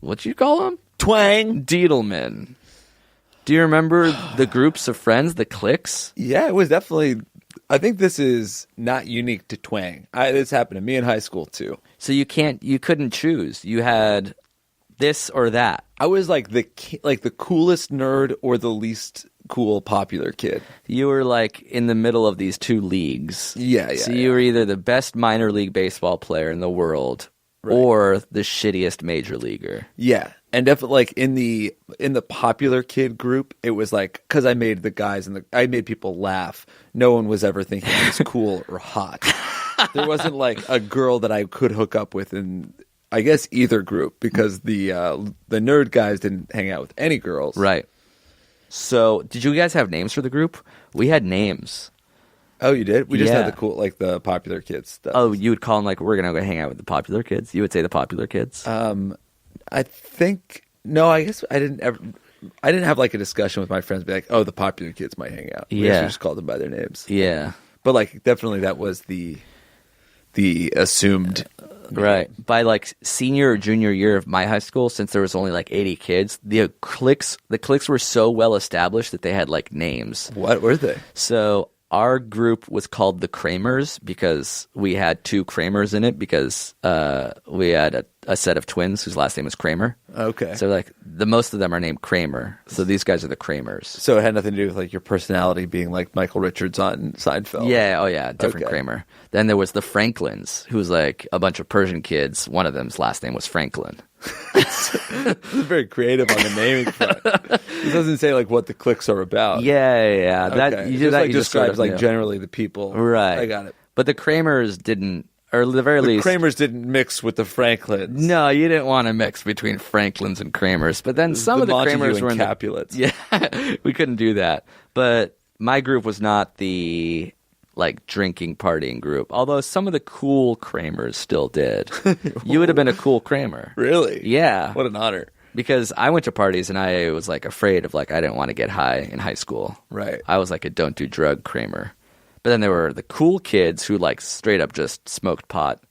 What'd you call him? Twang Needleman. Do you remember the groups of friends, the cliques? Yeah, it was definitely. I think this is not unique to Twang. This happened to me in high school too. So you couldn't choose. You had this or that. I was like the coolest nerd or the least cool popular kid. You were like in the middle of these two leagues. Yeah. So you were either the best minor league baseball player in the world, or the shittiest major leaguer. Yeah. And definitely, like in the popular kid group, it was like because I made the guys and I made people laugh. No one was ever thinking I was cool or hot. There wasn't like a girl that I could hook up with in, I guess, either group because the nerd guys didn't hang out with any girls. Right. So, did you guys have names for the group? We had names. Oh, you did? We just had the popular kids stuff. Oh, you would call them like, we're gonna go hang out with the popular kids. You would say the popular kids. I think no. I guess I didn't have like a discussion with my friends. Be like, oh, the popular kids might hang out. We just called them by their names. Yeah, but like definitely that was the assumed right. By like senior or junior year of my high school, since there was only like 80 kids, the cliques were so well established that they had like names. What were they? So our group was called the Kramers because we had two Kramers in it because we had a set of twins whose last name was Kramer. Okay. So like most of them are named Kramer. So these guys are the Kramers. So it had nothing to do with like your personality being like Michael Richards on Seinfeld. Yeah. Oh yeah. Different Kramer. Then there was the Franklins, who was like a bunch of Persian kids. One of them's last name was Franklin. This is very creative on the naming front. It doesn't say like what the cliques are about. Yeah. Okay. That you just describes sort of like knew. Generally the people. Right. I got it. But the Kramers didn't, or at the very least, Kramers didn't mix with the Franklins. No, you didn't want to mix between Franklins and Kramers. But then some of the Kramers were in Capulets. Yeah, we couldn't do that. But my group was not the like drinking partying group. Although some of the cool Kramers still did. You would have been a cool Kramer. Really? Yeah. What an honor. Because I went to parties and I was like afraid of like I didn't want to get high in high school. Right. I was like a don't do drug Kramer. But then there were the cool kids who like straight up just smoked pot,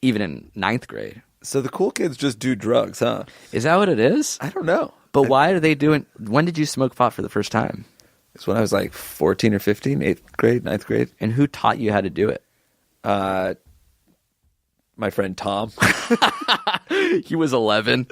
even in 9th grade. So the cool kids just do drugs, huh? Is that what it is? I don't know. But why are they doing? When did you smoke pot for the first time? It's when I was like 14 or 15, 8th grade, 9th grade. And who taught you how to do it? My friend Tom. He was 11.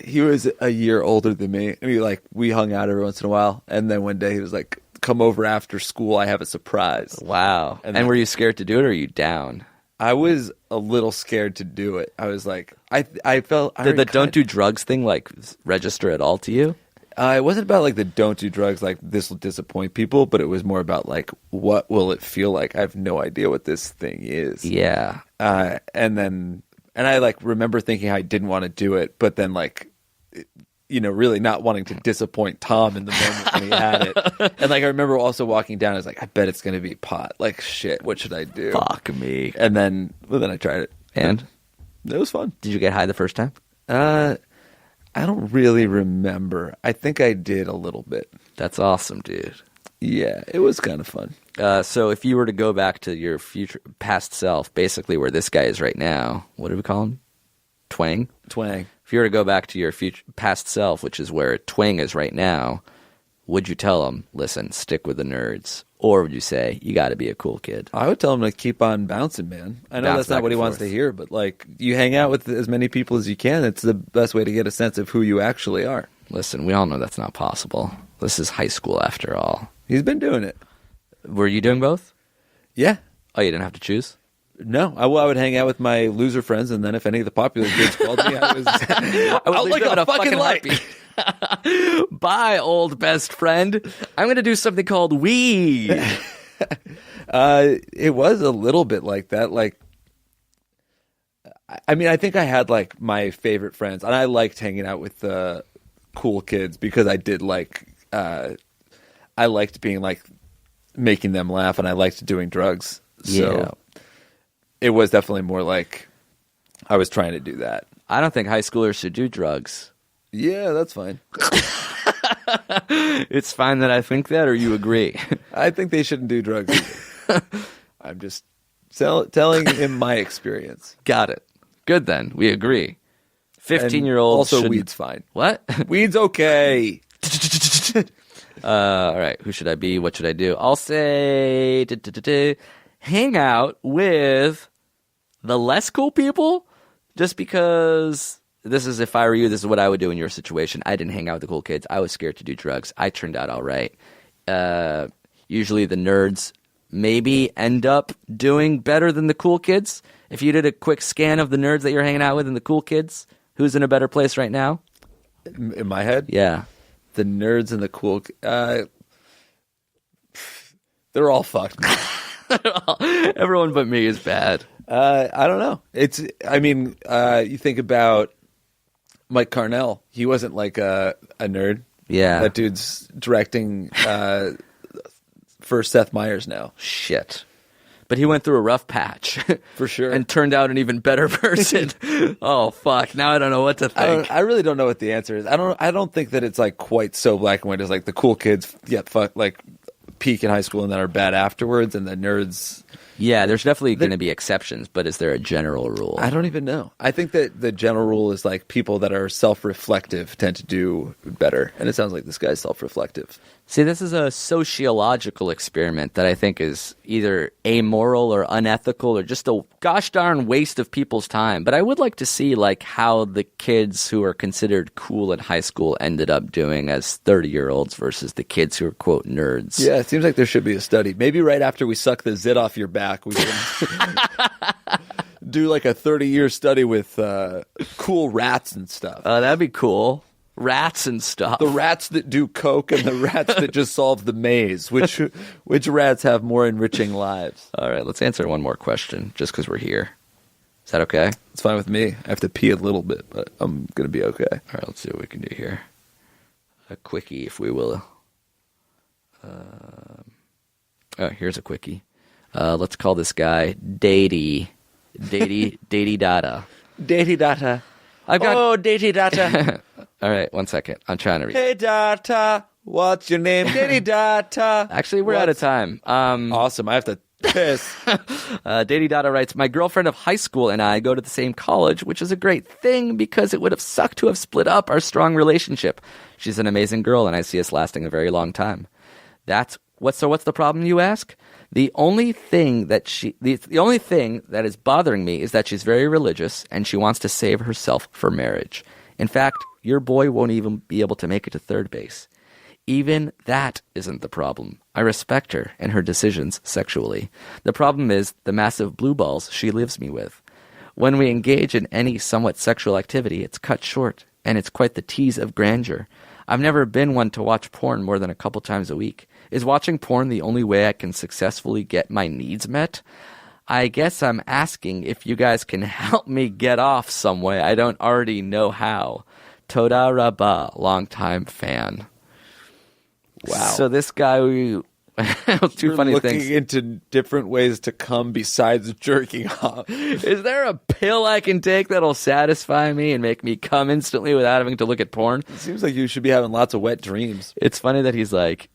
He was a year older than me. I mean, we hung out every once in a while. And then one day he was like, come over after school. I have a surprise. Wow. And were you scared to do it or are you down? I was a little scared to do it. I was like, I felt... Did the don't do drugs thing like register at all to you? It wasn't about like the don't do drugs, like this will disappoint people, but it was more about like, what will it feel like? I have no idea what this thing is. Yeah. And I like remember thinking I didn't want to do it, but then like, really not wanting to disappoint Tom in the moment when he had it. And like, I remember also walking down, I was like, I bet it's going to be pot. Like, shit, what should I do? Fuck me. And then I tried it. And? It was fun. Did you get high the first time? I don't really remember. I think I did a little bit. That's awesome, dude. Yeah, it was kind of fun. So if you were to go back to your past self, basically where this guy is right now, what do we call him? Twang? Twang. If you were to go back to your past self, which is where Twang is right now, would you tell him, listen, stick with the nerds? Or would you say, you got to be a cool kid? I would tell him to keep on bouncing, man. I know that's not what he wants to hear, but like, you hang out with as many people as you can. It's the best way to get a sense of who you actually are. Listen, we all know that's not possible. This is high school after all. He's been doing it. Were you doing both? Yeah. Oh, you didn't have to choose? No, I would hang out with my loser friends, and then if any of the popular kids called me, I was out like a fucking light. Bye, old best friend. I'm going to do something called weed. It was a little bit like that. Like, I mean, I think I had like my favorite friends, and I liked hanging out with the cool kids because I did like, I liked being like making them laugh, and I liked doing drugs. So. Yeah. it was definitely more like I was trying to do that. I don't think high schoolers should do drugs. Yeah, that's fine. It's fine that I think that, or you agree? I think they shouldn't do drugs either. I'm just telling him my experience. Got it. Good then. We agree. 15-year-olds also weed's fine. What? Weed's okay. All right. Who should I be? What should I do? I'll say hang out with the less cool people, just because this is, if I were you, this is what I would do in your situation. I didn't hang out with the cool kids. I was scared to do drugs. I turned out all right. Usually the nerds maybe end up doing better than the cool kids. If you did a quick scan of the nerds that you're hanging out with and the cool kids, who's in a better place right now? In my head? Yeah. The nerds and the cool... they're all fucked. Everyone but me is bad. I don't know. You think about Mike Carnell. He wasn't like a nerd. Yeah. That dude's directing for Seth Meyers now. Shit. But he went through a rough patch. For sure. And turned out an even better person. Oh, fuck. Now I don't know what to think. I really don't know what the answer is. I don't think that it's like quite so black and white as like the cool kids peak in high school and then are bad afterwards, and the nerds... Yeah, there's definitely going to be exceptions, but is there a general rule? I don't even know. I think that the general rule is like people that are self-reflective tend to do better. And it sounds like this guy's self-reflective. See, this is a sociological experiment that I think is either amoral or unethical or just a gosh darn waste of people's time. But I would like to see like how the kids who are considered cool in high school ended up doing as 30-year-olds versus the kids who are, quote, nerds. Yeah, it seems like there should be a study. Maybe right after we suck the zit off your back, we can do like a 30-year study with cool rats and stuff. Oh, that'd be cool. Rats and stuff. The rats that do coke and the rats that just solve the maze. Which rats have more enriching lives? All right, let's answer one more question just because we're here. Is that okay? It's fine with me. I have to pee a little bit, but I'm going to be okay. All right, let's see what we can do here. A quickie, if we will. Here's a quickie. Let's call this guy Datey Data. Datey Data. Datey Data. All right, 1 second. I'm trying to read. Hey, Data. What's your name? Datey Data. Actually, we're out of time. Awesome. I have to piss. Datey Data writes, my girlfriend of high school and I go to the same college, which is a great thing because it would have sucked to have split up our strong relationship. She's an amazing girl, and I see us lasting a very long time. What's the problem, you ask? The only thing that is bothering me is that she's very religious and she wants to save herself for marriage. In fact, your boy won't even be able to make it to third base. Even that isn't the problem. I respect her and her decisions sexually. The problem is the massive blue balls she lives me with. When we engage in any somewhat sexual activity, it's cut short, and it's quite the tease of grandeur. I've never been one to watch porn more than a couple times a week. Is watching porn the only way I can successfully get my needs met? I guess I'm asking if you guys can help me get off some way. I don't already know how. Toda Rabba, longtime fan. Wow. So this guy, two funny things. Looking into different ways to come besides jerking off. Is there a pill I can take that'll satisfy me and make me come instantly without having to look at porn? It seems like you should be having lots of wet dreams. It's funny that he's like,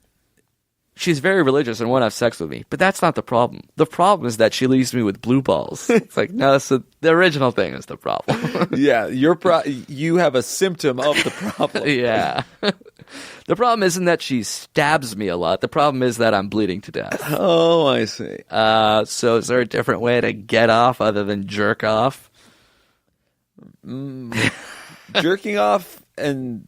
she's very religious and won't have sex with me, but that's not the problem. The problem is that she leaves me with blue balls. It's like, no, so the original thing is the problem. Yeah, you have a symptom of the problem. Yeah. The problem isn't that she stabs me a lot. The problem is that I'm bleeding to death. Oh, I see. So is there a different way to get off other than jerk off? Jerking off, and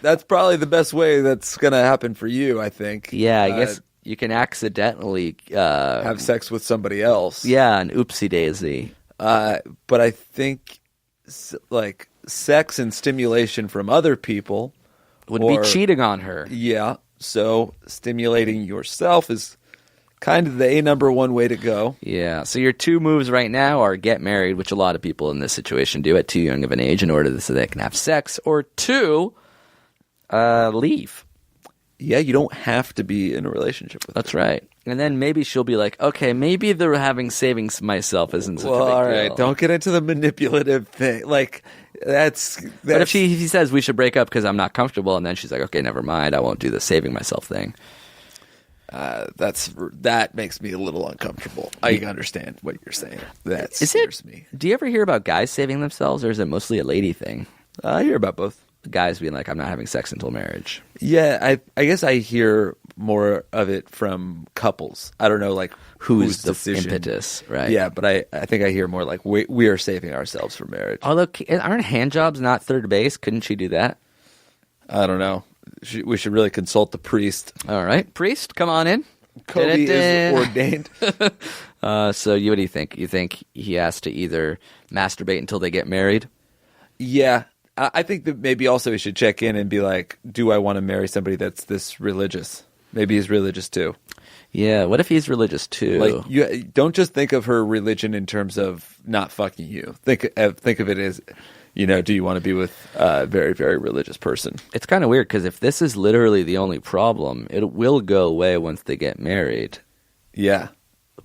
that's probably the best way that's going to happen for you, I think. Yeah, I guess you can accidentally have sex with somebody else. Yeah, an oopsie daisy. But I think like sex and stimulation from other people would be cheating on her. Yeah, so stimulating yourself is kind of the number one way to go. Yeah, so your two moves right now are get married, which a lot of people in this situation do at too young of an age in order so they can have sex, or two, leave. Yeah, you don't have to be in a relationship with That's her. right. And then maybe she'll be like, okay, maybe the having savings myself isn't such a big all deal. right, don't get into the manipulative thing. Like, that's But if he says we should break up because I'm not comfortable, and then she's like, okay, never mind, I won't do the saving myself thing. that makes me a little uncomfortable. I understand what you're saying. That scares me. Do you ever hear about guys saving themselves, or is it mostly a lady thing? I hear about both. Guys being like, I'm not having sex until marriage. Yeah, I guess I hear more of it from couples. I don't know, like, Who's the decision. impetus, right? Yeah, but I think I hear more like we are saving ourselves for marriage. Although, aren't hand jobs not third base? Couldn't she do that? I don't know. We should really consult the priest. All right. Priest, come on in. Kobe is ordained. So what do you think? You think he has to either masturbate until they get married? Yeah. I think that maybe also he should check in and be like, do I want to marry somebody that's this religious? Maybe he's religious too. Yeah, what if he's religious too? Like, you don't just think of her religion in terms of not fucking you. Think of it as, do you want to be with a very, very religious person? It's kind of weird because if this is literally the only problem, it will go away once they get married. Yeah.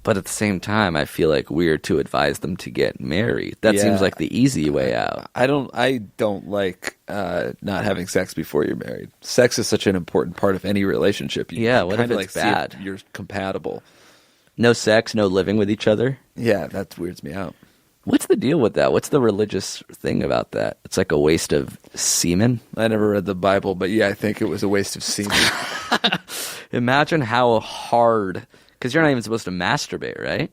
But at the same time, I feel like weird to advise them to get married. That Yeah. seems like the easy way out. I don't like not having sex before you're married. Sex is such an important part of any relationship. You Yeah, what if kinda, it's see bad? if you're compatible. No sex, no living with each other. Yeah, that weirds me out. What's the deal with that? What's the religious thing about that? It's like a waste of semen. I never read the Bible, but yeah, I think it was a waste of semen. Imagine how hard, because you're not even supposed to masturbate, right?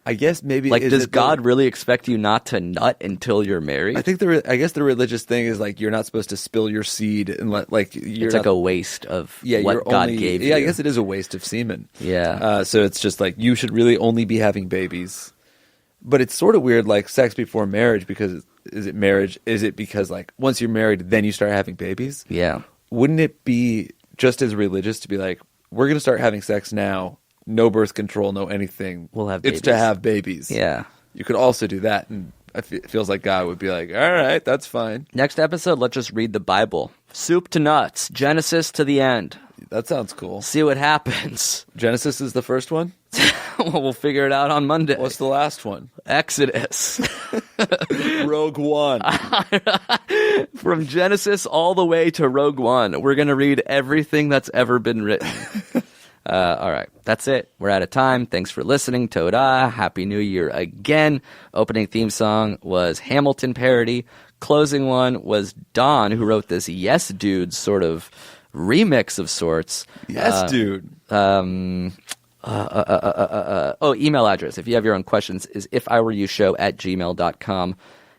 I guess maybe Like, is does it God really expect you not to nut until you're married? I think I guess the religious thing is like you're not supposed to spill your seed and It's like a waste of what God gave you. Yeah, I guess it is a waste of semen. Yeah. So it's just like you should really only be having babies. But it's sort of weird, like sex before marriage, because is it marriage? Is it because like once you're married, then you start having babies? Yeah. Wouldn't it be just as religious to be like, we're going to start having sex now, no birth control, no anything. We'll have It's babies. to have babies. Yeah. You could also do that, and it feels like God would be like, all right, that's fine. Next episode, let's just read the Bible. Soup to nuts. Genesis to the end. That sounds cool. See what happens. Genesis is the first one? We'll figure it out on Monday. What's the last one? Exodus. Rogue One. From Genesis all the way to Rogue One. We're going to read everything that's ever been written. All right. That's it. We're out of time. Thanks for listening. Toda. Happy New Year again. Opening theme song was Hamilton parody. Closing one was Don, who wrote this Yes Dude sort of remix of sorts. Yes, dude. Email address, if you have your own questions, is ifiwereyoushow@gmail.com.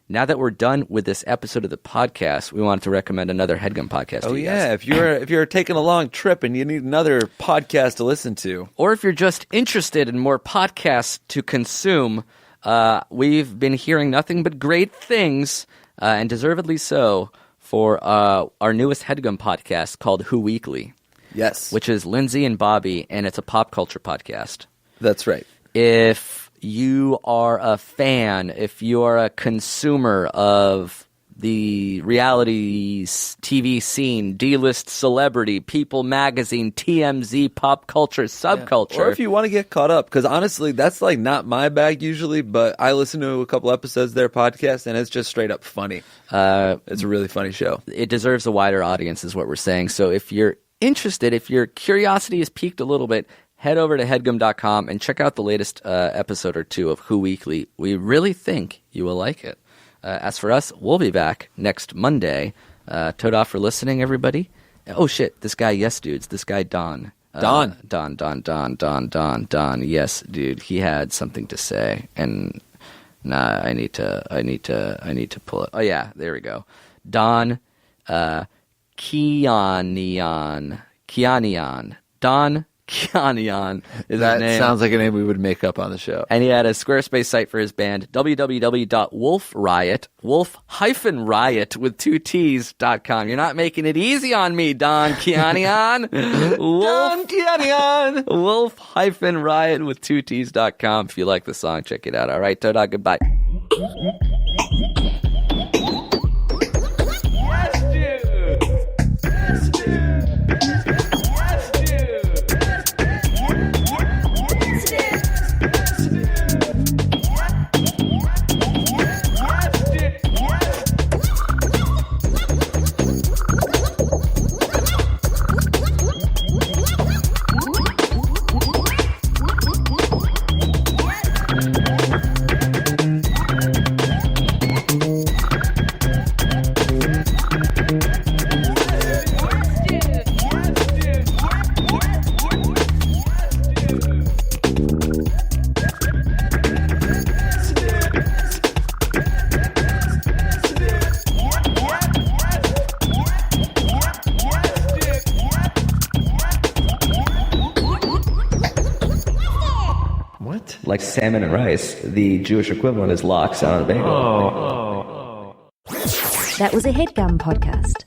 Now that we're done with this episode of the podcast, we wanted to recommend another HeadGum podcast to you guys. If you're taking a long trip and you need another podcast to listen to, Or if you're just interested in more podcasts to consume, we've been hearing nothing but great things, and deservedly so, for our newest HeadGum podcast called Who Weekly. yes, Which is Lindsay and Bobby, and it's a pop culture podcast. that's right. If you are a fan, if you are a consumer of the reality TV scene, D-list celebrity, People Magazine, TMZ, pop culture, subculture. Or if you want to get caught up, because honestly, that's like not my bag usually, but I listen to a couple episodes of their podcast, and it's just straight up funny. It's a really funny show. It deserves a wider audience is what we're saying. So if you're interested, if your curiosity is piqued a little bit, head over to headgum.com and check out the latest episode or two of Who Weekly. We really think you will like it. As for us, we'll be back next Monday. Toad off for listening, everybody. Oh, shit. This guy, Yes Dudes. This guy, Don. Don. Yes, dude. He had something to say. And I need to pull it. Oh, yeah. There we go. Don Kianian. Don Kianian is That his name. sounds like a name we would make up on the show. And he had a Squarespace site for his band, wolf-riot with 2Ts.com. You're not making it easy on me, Don Kianian. Don Kianian. Wolf-riot with 2Ts.com. If you like the song, check it out. All right, Toda, goodbye. What? Like salmon and rice, the Jewish equivalent is lox on a bagel. That was a HeadGum podcast.